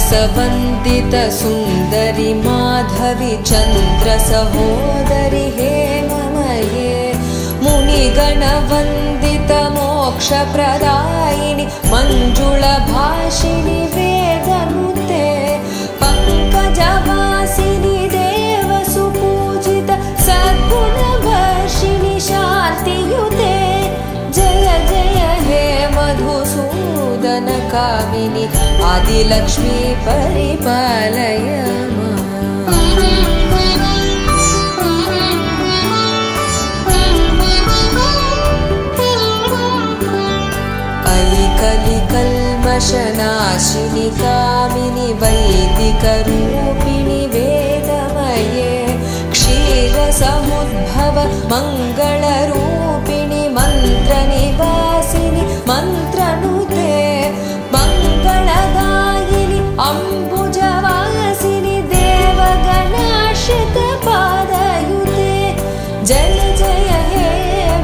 रसवन्दित सुन्दरि माधवि चन्द्र सहोदरि हेममये मुनिगणवन्दित मोक्षप्रदायिनि मञ्जुळभाषिणि वेदनुते पङ्कजवासिनि देवसुपूजित सद्गुणवर्षिणि शान्तियुते जय जय हे मधुसूदन कामिनि आदिलक्ष्मी परिपालय कलिकल्मषनाशिनि कामिनि वैदिकरूपिणि वेदमये क्षीरसमुद्भव मङ्गलरूपिणि मन्त्रनिवासिनि मन्त्रनुते मङ्गलदायिनि अम्बुजवासिनि देवगणाश्रितपादयुते जय जय हे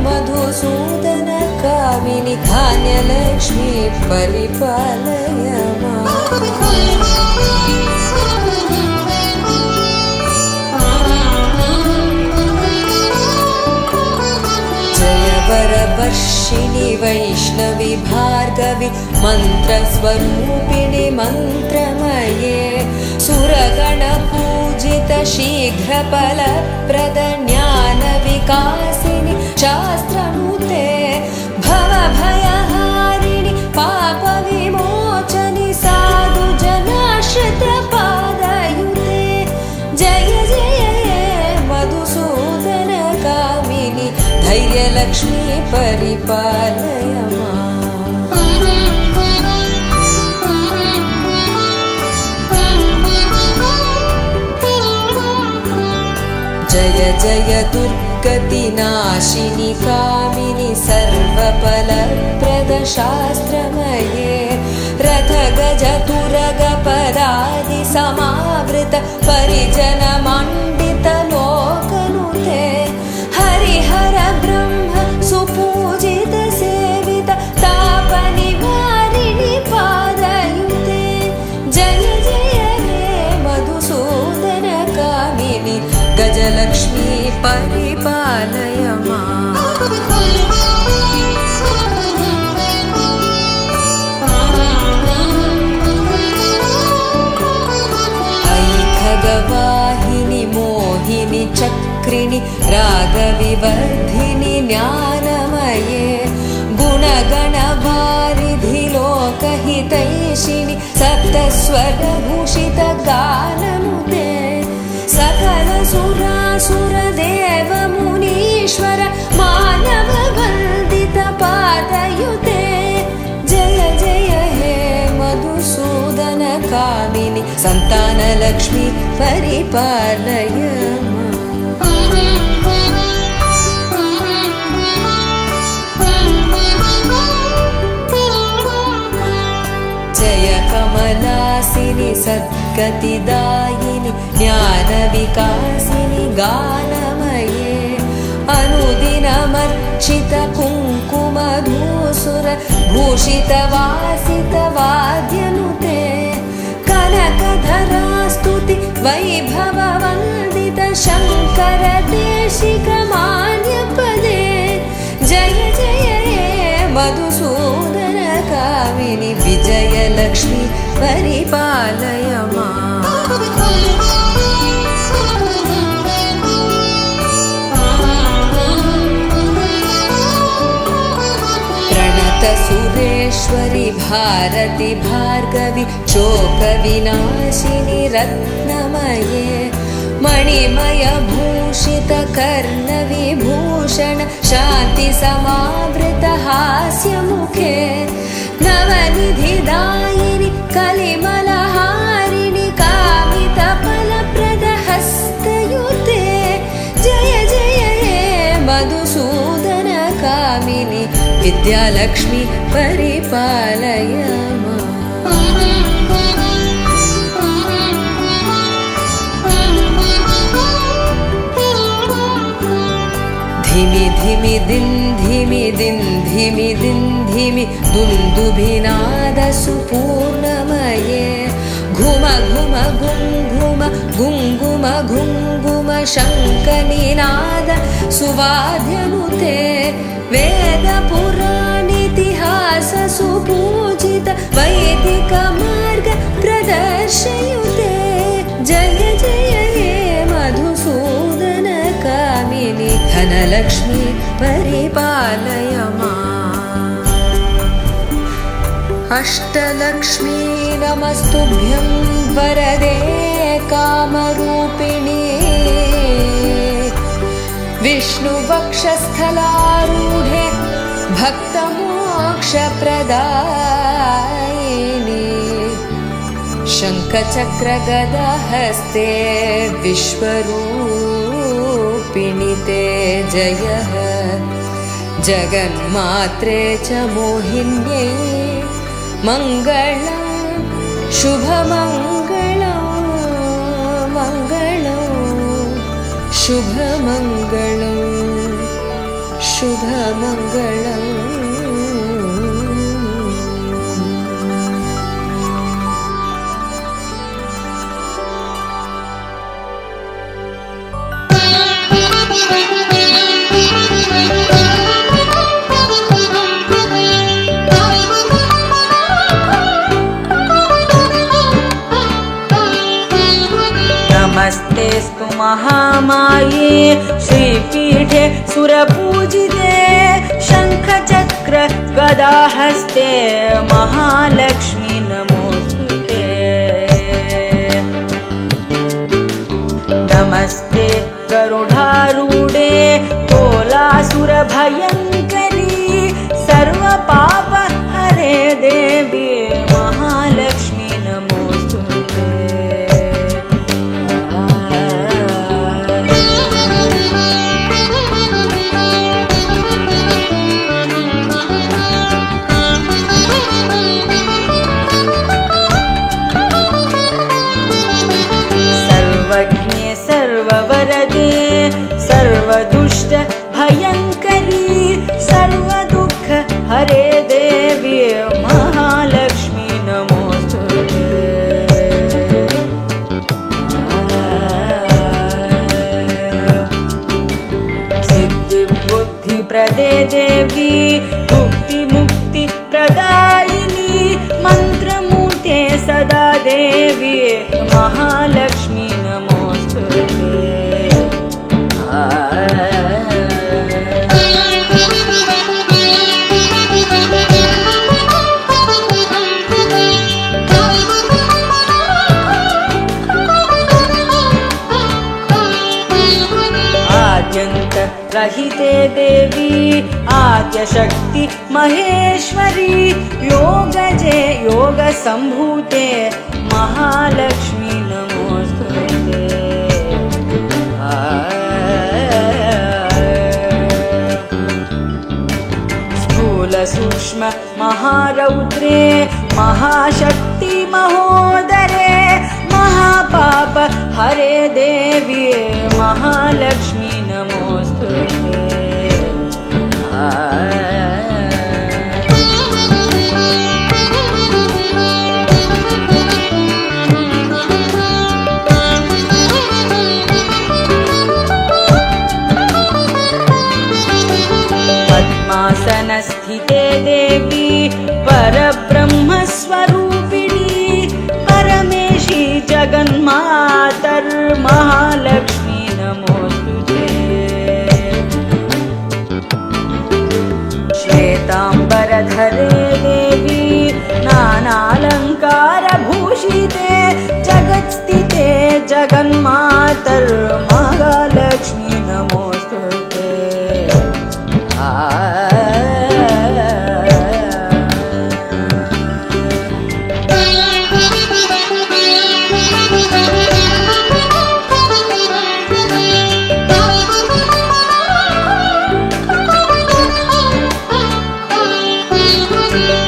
मधुसूदन कामिनि धान्यलक्ष्मी परिपालय जय वरवर्षिणि वैष्णवि भार्गवि मन्त्रस्वरूपिणि मन्त्रमये सुरगणपूजित शीघ्रफलप्रद ज्ञानविकासिनि शास्त्रनुते भवभयहारिणि पापविमोचनि साधुजनाश्रितपादयुते जय जय मधुसूदन कामिनि धैर्यलक्ष्मी परिपालय जय जय दुर्गतिनाशिनि कामिनि सर्वफलप्रद शास्त्रमये रथगजतुरगपदादि समावृत परिजनमण्डित लोकनुते हरिहर ब्रह्म सुपूजित सेवित तापनिवारिणि पादयुते जय जय हे मधुसूदन कामिनि गजलक्ष्मी परिपालय ऐखगवाहिनि मोहिनि चक्रिणि रागविवर्धिनि ज्ञानमये गुणगणवारिधि लोकहितैषिणि सप्तस्वरभूषित गाननुते सकल सुरासुर देव मुनीश्वर मानव वन्दित पादयुते जय जय हे मधुसूदन कामिनि सन्तानलक्ष्मी परिपालय जय कमलासिनि सद्गतिदायिनि ज्ञानविकासिनि गानमये अनुदिनमर्चित कुङ्कुमधूसुर भूषितवासित वाद्यनुते कनकधरास्तुति वैभववन्दित शङ्कर देशिकमान्यपदे जय जय हे मधुसूदन कामिनि विजयलक्ष्मी परिपालय प्रणत सुरेश्वरि भारति भार्गवि शोकविनाशिनि रत्नमये मणिमय भूषित कर्णविभूषण शान्ति समावृत हास्यमुखे नवनिधिदायिनि कलिमलहारिणि कामितफलप्रद हस्तयुते जय जय हे मधुसूदन कामिनि विद्यालक्ष्मी परिपालय धिमि धिमि धिमि धिमि दुन्दुभिनादसुपूर्णमये घुम घुम गुङ्घुम गुङ्गुम घुङ्गुम शङ्खनिनाद सुवाद्यनुते वेदपुराणेतिहास सुपूजित वैदिकमार्ग प्रदर्शयुते जय जय हे मधुसूदन कामिनि धनलक्ष्मी परिपालय माम्। अष्टलक्ष्मी नमस्तुभ्यं वरदे कामरूपिणी विष्णुवक्षस्थलारूढे भक्तमोक्षप्रदायिनि शङ्खचक्रगदाहस्ते विश्वरूपिणि ते जयः जगन्मात्रे च मोहिन्यै मङ्गलं शुभमङ्गलं मङ्गलं शुभमङ्गलं शुभमङ्गलम्। नमस्तेस्तु महामाये श्रीपीठे सुरपूजिते शङ्खचक्र गदाहस्ते महालक्ष्मी नमोस्तुते। नमस्ते गरुडारूढे कोलासुरभयङ्करी सर्वपापहरे देवी महालक्ष्मी नमोस्तुते। सर्वज्ञे सर्ववरदे सर्वदुष्ट भयङ्करी सर्वदुःख हरे देवी महालक्ष्मी नमोस्तुते। सिद्धिबुद्धिप्रदे देवी मुक्तिमुक्तिप्रदायिनी मन्त्रमूर्ते सदा देवी महालक्ष्मी नमोस्तुते। आद्यन्तरहिते देवी आद्यशक्ति महेश्वरी योगजे योगसम्भूते महालक्ष्मी नमोस्तुते। स्थूलसूक्ष्म महारौद्रे महाशक्ति महोदरे महापाप हरे देवी महालक्ष्मी नमोस्तुते। पद्मासनस्थिते देवी परब्रह्मस्वरूपिणी परमेशी जगन्मातर्महालक्ष्मी नमोस्तुते। श्वेताम्बरधरे देवी नानालङ्कारभूषिते जगत्स्थिते जगन्मातर्महालक्ष्मी नमोस्तुते।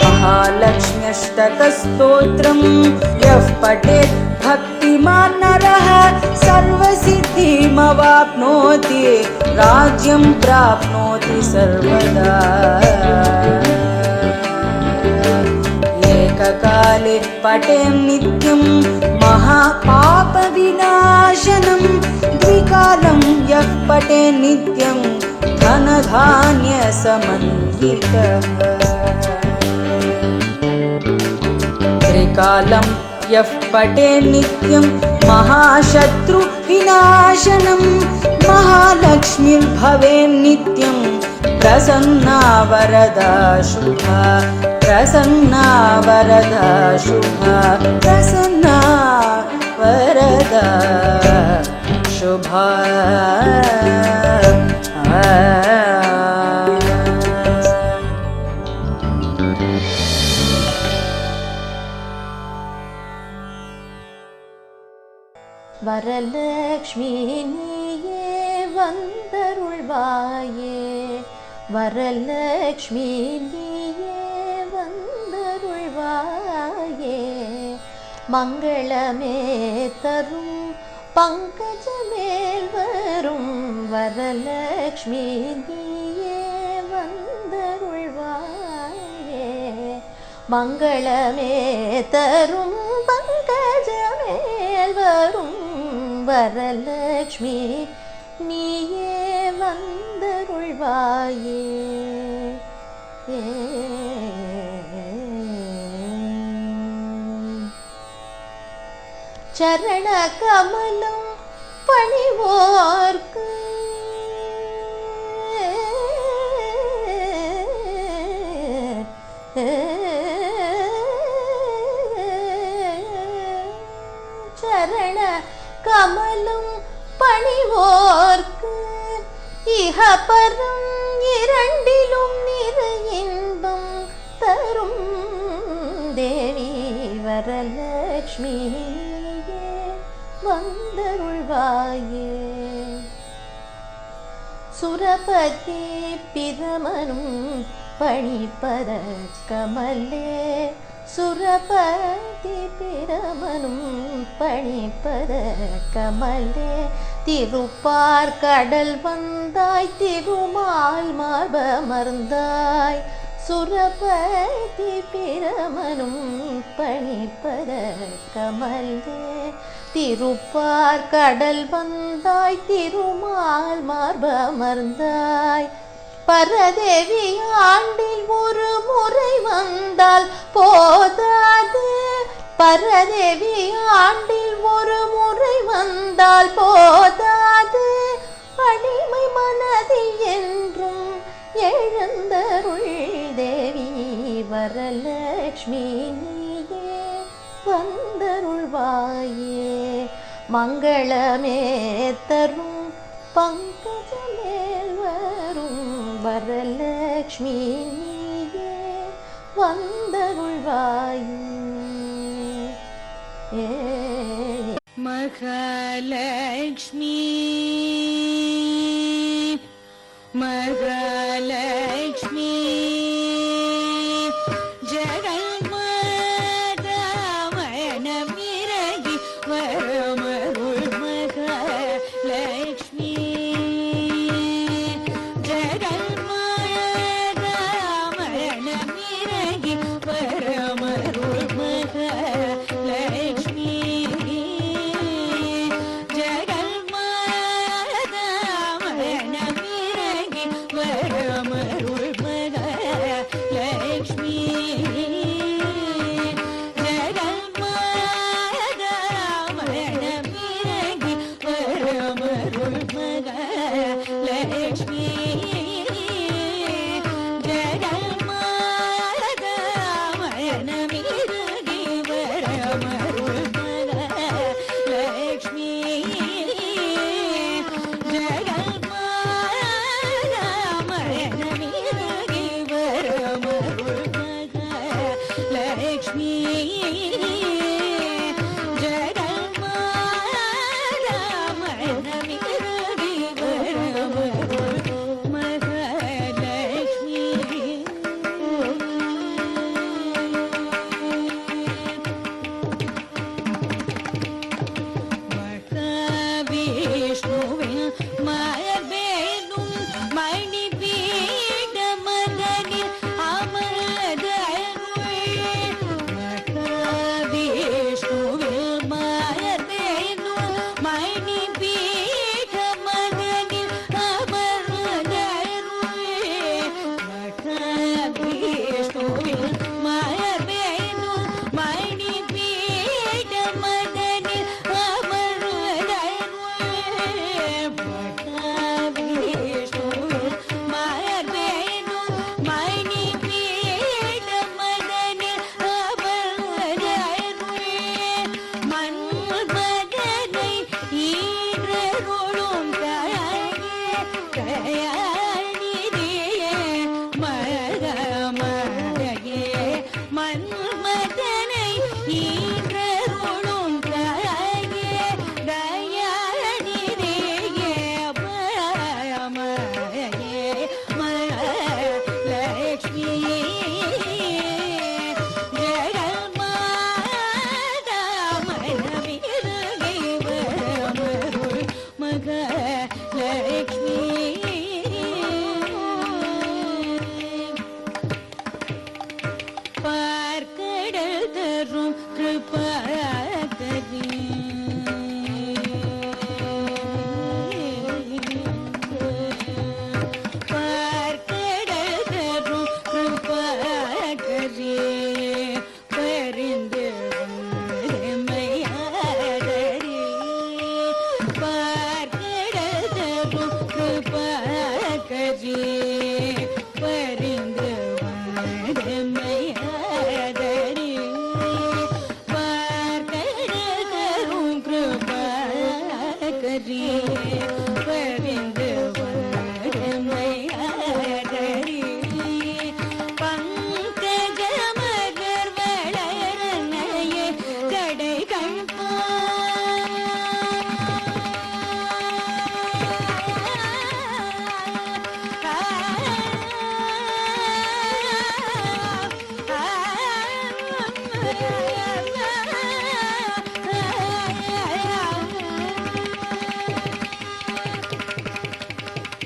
महालक्ष्म्यष्टकस्तोत्रं यः पठेत् भक्तिमान् नरः सर्वसिद्धिमवाप्नोति राज्यं प्राप्नोति सर्वदा। एककार त्रिकाले पठे नित्यं महापापविनाशनं द्विकालं यः पठे नित्यं धनधान्यसमन्वितः त्रिकालं यः पठे नित्यं महाशत्रुविनाशनं महालक्ष्मीर्भवेन्नित्यं प्रसन्ना वरदा शुभा प्रसन्ना वरदा शुभा प्रसन्ना वरदा शुभा வரலக்ஷ்மி நீயே வந்தருள்வாயே வரலக்ஷ்மி நீயே வந்தருள்வாயே மங்களமே தரும் பங்கஜமேல் வரும் வரலக்ஷ்மி நீயே வந்தருள்வாயே மங்களமே தரும் பங்கஜமேல் வரும் வரலக்ஷ்மி நீயே வந்தருள்வாயே சரண கமலம் பணிவோர்க்கு சரண கமலம் பணிவோர்க்கு இஹபரம் இரண்டிலும் நிறை இன்பம் தரும் தேவி வரலக்ஷ்மி வந்தருள்வாயே சுரபதி பிரமனும் பணிப்பத கமலே சுரபதி பிரமனும் பணிப்பத கமலே திருப்பார் கடல் வந்தாய் திருமால் மார்பமர்ந்தாய் சுரபதி பிரமனும் பணிப்பத கமலே திருப்பார் கடல் வந்தாய் திருமால் மார்பமர்ந்தாய் பரதேவி ஆண்டில் ஒரு முறை வந்தால் போதாது பரதேவி ஆண்டில் ஒரு முறை வந்தால் போதாது அடிமை மனதில் என்றும் எழுந்தருள் தேவி வரலக்ஷ்மி நீயே வந்தருள்வாயே மங்களமே தரும் பங்கஜமேல் வரும் வரலக்ஷ்மி நீயே வந்தருள்வாயே மகாலக்ஷ்மி மகாலக்ஷ்மி ஜகன்மாதாமனமிரகி வரமருள் மகாலக்ஷ்மி ஜகன்மாதாமனமிரகி வரமருள் மகாலக்ஷ்மி தயாநிதியே மகமயே மன்மதனை ஈன்றருளும் தாயே தயாநிதியே மகமயே மகாலட்சுமியே பார்க்கடல் தரும் கிருபாகரி பார்க்கடல் தரும் கிருபாகரி பரிந்து மையாடரி பார்க்கடல் தரும் கிருபாகரி பரிந்து மையாடரி பார்க்கடல் தரும் கிருபாகரி பரிந்து மையாடரி பங்கஜ மலர் வளரனையே கடை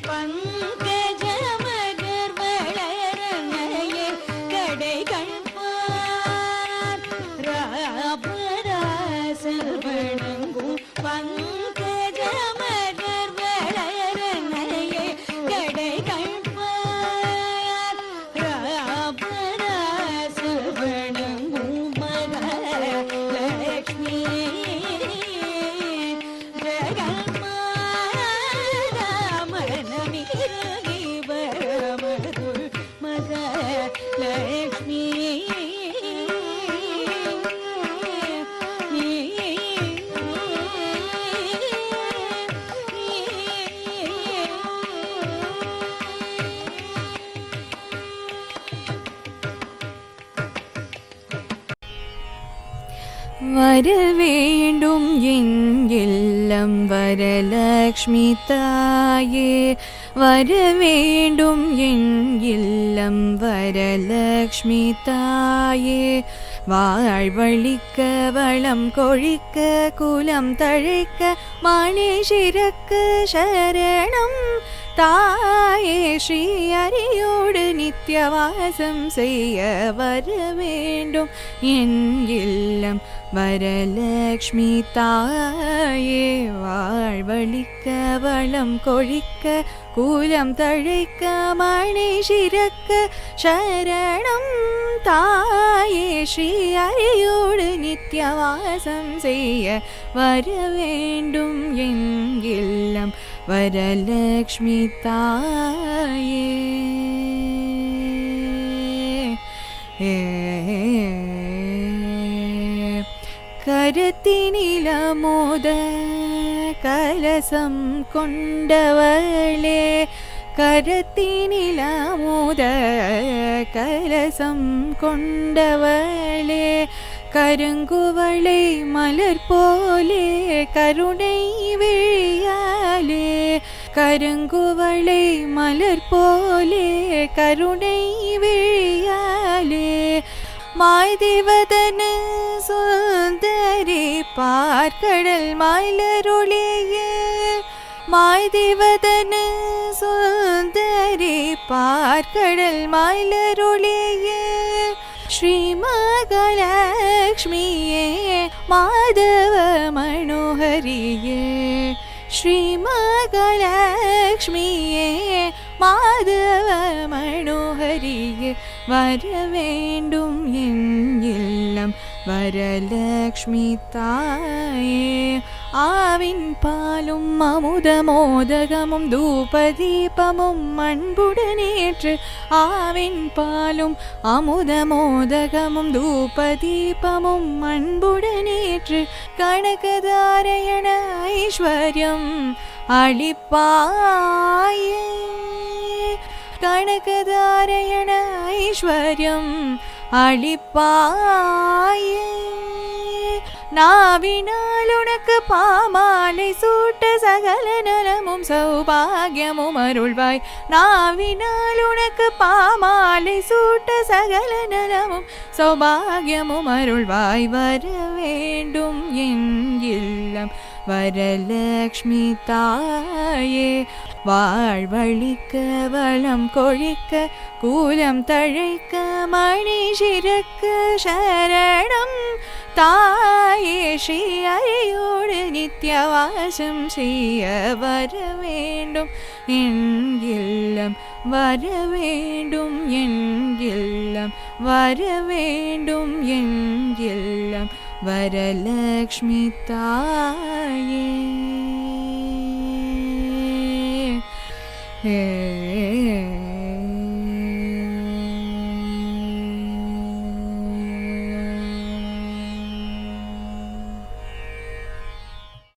பங்கஜ மலர் வளரனையே கடை கண்பார் ராபராசல் வணங்கும் பங்கஜ மலர் வளரனையே கடை கண்பார் ராபராசல் வணங்கும் மகாலட்சுமியே வரவேண்டும் என் இல்லம் வரலக்ஷ்மி தாயே வரவேண்டும் என் இல்லம் வரலக்ஷ்மி தாயே வாழ்வழிக்க வளம் கொழிக்க குலம் தழைக்க மணி சிறக்க சரணம் தாயே ஸ்ரீ ஹரியோடு நித்யவாசம் செய்ய வரவேண்டும் என் இல்லம் வரலக்ஷ்மி தாயே வாழ்வழிக்க வளம் கொழிக்க கூலம் தழைக்க மணி சிறக்க சரணம் தாயே ஸ்ரீ ஹரியோடு நித்யவாசம் செய்ய வரவேண்டும் என் இல்லம் வரலக்ஷ்மி தாயே கரத்தினிலமோத கலசம் கொண்டவளே கரத்தினிலமோத கலசம் கொண்டவளே கருங்குவளை மலர் போலே கருணை விழியாலே கருங்குவளை மலர் போலே கருணை விழியாலே மாய்திவதன சுந்தரி பார்க்கடல் மலரொளியே மாய்திவதன சுந்தரி பார்க்கடல் மலரொளியே ஸ்ரீ மகாலட்சுமியே மாதவ மனோஹரியே ஸ்ரீ மகாலட்சுமியே மாதவ மனோஹரியே வரவேண்டும் என் இல்லம் வரலக்ஷ்மி தாயே ஆவின் பாலும் அமுதமோதகமும் தூபதீபமும் அன்புடனேற்று ஆவின் பாலும் அமுதமோதகமும் தூபதீபமும் அன்புடனேற்று கனகதாரயண ஐஸ்வர்யம் அளிப்பாயே கனகதாரயண ஐஸ்வர்யம் அளிப்பாயே நாவினால் உனக்கு பாமாலை சூட்ட சகல நலமும் சௌபாகியமும் அருள்வாய் நாவினால் உனக்கு பாமாலை சூட்ட சகல நலமும் சௌபாகியமும் அருள்வாய் வர வேண்டும் என் இல்லம் வரலக்ஷ்மி தாயே வாழ்வழிக்க வளம் கொழிக்க கூலம் தழைக்க மணி சிறக்க சரணம் தாயே ஸ்ரீ ஹரியோடு நித்யவாசம் செய்ய வர வேண்டும் என் இல்லம் வர வேண்டும் என் இல்லம் வர வேண்டும் என் இல்லம் வரலக்ஷ்மி தாயே